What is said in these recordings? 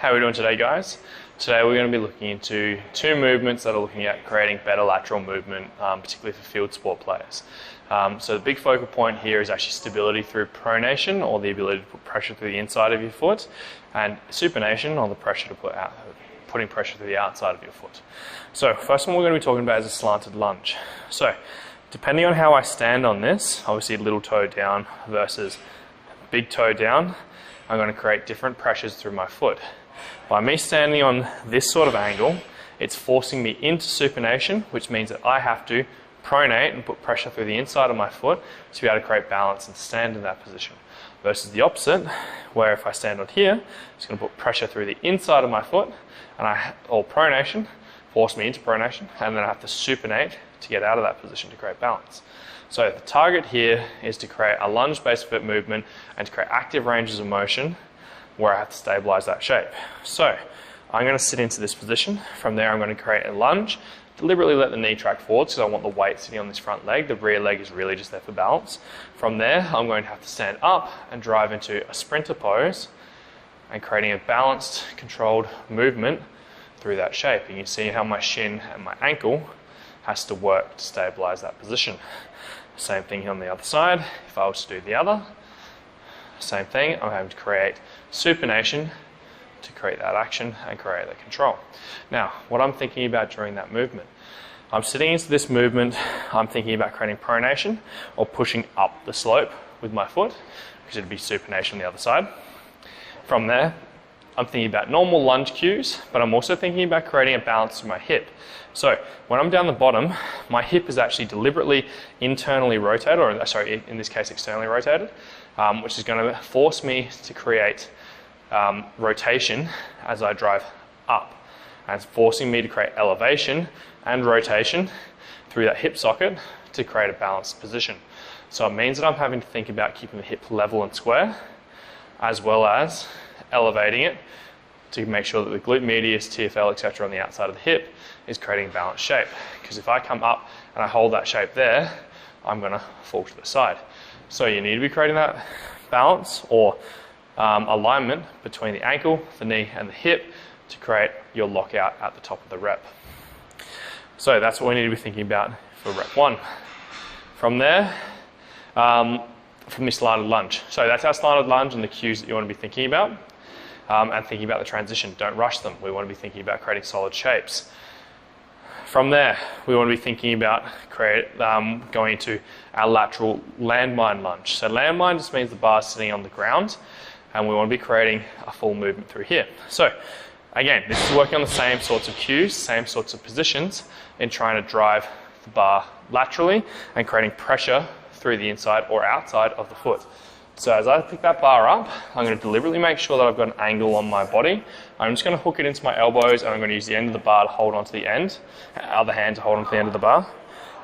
How are we doing today, guys? Today we're going to be looking into two movements that are looking at creating better lateral movement, particularly for field sport players. So the big focal point here is actually stability through pronation, or the ability to put pressure through the inside of your foot, and supination, or the pressure to putting pressure through the outside of your foot. So first one we're going to be talking about is a slanted lunge. So depending on how I stand on this, obviously little toe down versus big toe down, I'm going to create different pressures through my foot. By me standing on this sort of angle, it's forcing me into supination, which means that I have to pronate and put pressure through the inside of my foot to be able to create balance and stand in that position. Versus the opposite, where if I stand on here, it's going to put pressure through the inside of my foot, or pronation, force me into pronation, and then I have to supinate to get out of that position to create balance. So the target here is to create a lunge-based foot movement and to create active ranges of motion where I have to stabilize that shape. So I'm going to sit into this position. From there I'm going to create a lunge, deliberately let the knee track forward because I want the weight sitting on this front leg. The rear leg is really just there for balance. From there I'm going to have to stand up and drive into a sprinter pose and creating a balanced, controlled movement through that shape. And you can see how my shin and my ankle has to work to stabilize that position. Same thing on the other side. If I was to do the other, same thing. I'm having to create supination to create that action and create that control. Now, what I'm thinking about during that movement, I'm sitting into this movement, I'm thinking about creating pronation or pushing up the slope with my foot, because it'd be supination on the other side. From there, I'm thinking about normal lunge cues, but I'm also thinking about creating a balance through my hip. So when I'm down the bottom, my hip is actually deliberately internally rotated, or sorry, in this case externally rotated, which is going to force me to create rotation as I drive up. And it's forcing me to create elevation and rotation through that hip socket to create a balanced position. So it means that I'm having to think about keeping the hip level and square, as well as elevating it to make sure that the glute medius, TFL, etc. on the outside of the hip is creating a balanced shape. Because if I come up and I hold that shape there, I'm going to fall to the side. So you need to be creating that balance or alignment between the ankle, the knee and the hip to create your lockout at the top of the rep. So that's what we need to be thinking about for rep 1. From there, from this slanted lunge. So that's our slanted lunge and the cues that you want to be thinking about. And thinking about the transition. Don't rush them. We want to be thinking about creating solid shapes. From there, we want to be thinking about going into our lateral landmine lunge. So landmine just means the bar is sitting on the ground, and we want to be creating a full movement through here. So again, this is working on the same sorts of cues, same sorts of positions in trying to drive the bar laterally and creating pressure through the inside or outside of the foot. So as I pick that bar up, I'm going to deliberately make sure that I've got an angle on my body. I'm just going to hook it into my elbows and I'm going to use the end of the bar to hold onto the end, other hand to hold onto the end of the bar.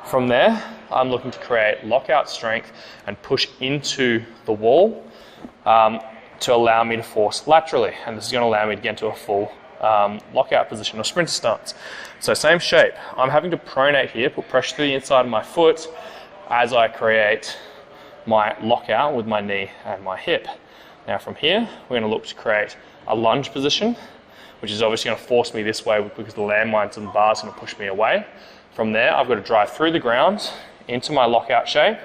From there, I'm looking to create lockout strength and push into the wall to allow me to force laterally. And this is going to allow me to get into a full lockout position or sprinter stance. So same shape. I'm having to pronate here, put pressure through the inside of my foot as I create my lockout with my knee and my hip. Now from here, we're going to look to create a lunge position, which is obviously going to force me this way because the landmines and the bar is going to push me away. From there, I've got to drive through the ground into my lockout shape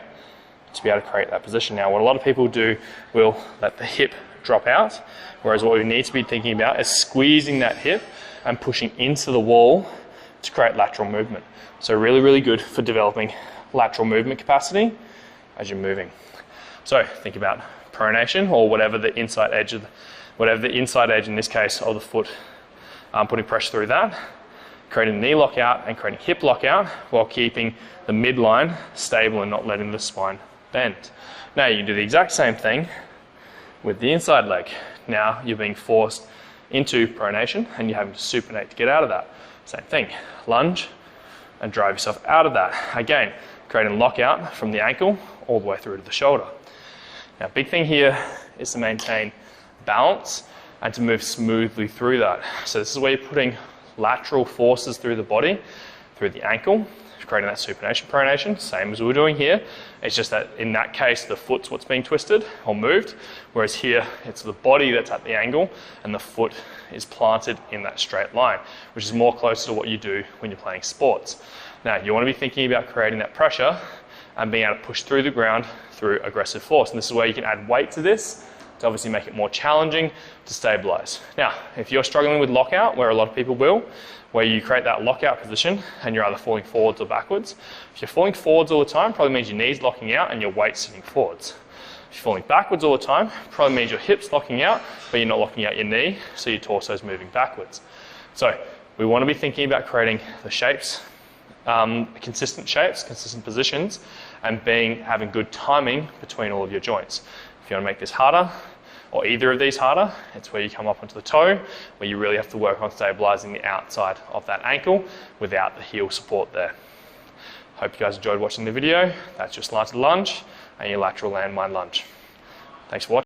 to be able to create that position. Now, what a lot of people do will let the hip drop out, whereas what we need to be thinking about is squeezing that hip and pushing into the wall to create lateral movement. So really, really good for developing lateral movement capacity as you're moving. So think about pronation, or whatever the inside edge in this case of the foot, putting pressure through that, creating knee lockout and creating hip lockout while keeping the midline stable and not letting the spine bend. Now you can do the exact same thing with the inside leg. Now you're being forced into pronation and you're having to supinate to get out of that. Same thing, lunge and drive yourself out of that. Again, creating lockout from the ankle all the way through to the shoulder. Now, big thing here is to maintain balance and to move smoothly through that. So this is where you're putting lateral forces through the body, through the ankle, creating that supination pronation, same as we were doing here. It's just that in that case, the foot's what's being twisted or moved, whereas here, it's the body that's at the angle and the foot is planted in that straight line, which is more closer to what you do when you're playing sports. Now, you want to be thinking about creating that pressure and being able to push through the ground through aggressive force. And this is where you can add weight to this to obviously make it more challenging to stabilize. Now, if you're struggling with lockout, where a lot of people will, where you create that lockout position and you're either falling forwards or backwards. If you're falling forwards all the time, probably means your knee's locking out and your weight's sitting forwards. If you're falling backwards all the time, probably means your hip's locking out, but you're not locking out your knee, so your torso's moving backwards. So we want to be thinking about creating the shapes, consistent shapes, consistent positions, and having good timing between all of your joints. If you want to make this harder, or either of these harder, it's where you come up onto the toe, where you really have to work on stabilizing the outside of that ankle without the heel support there. Hope you guys enjoyed watching the video. That's your slanted lunge and your lateral landmine lunge. Thanks for watching.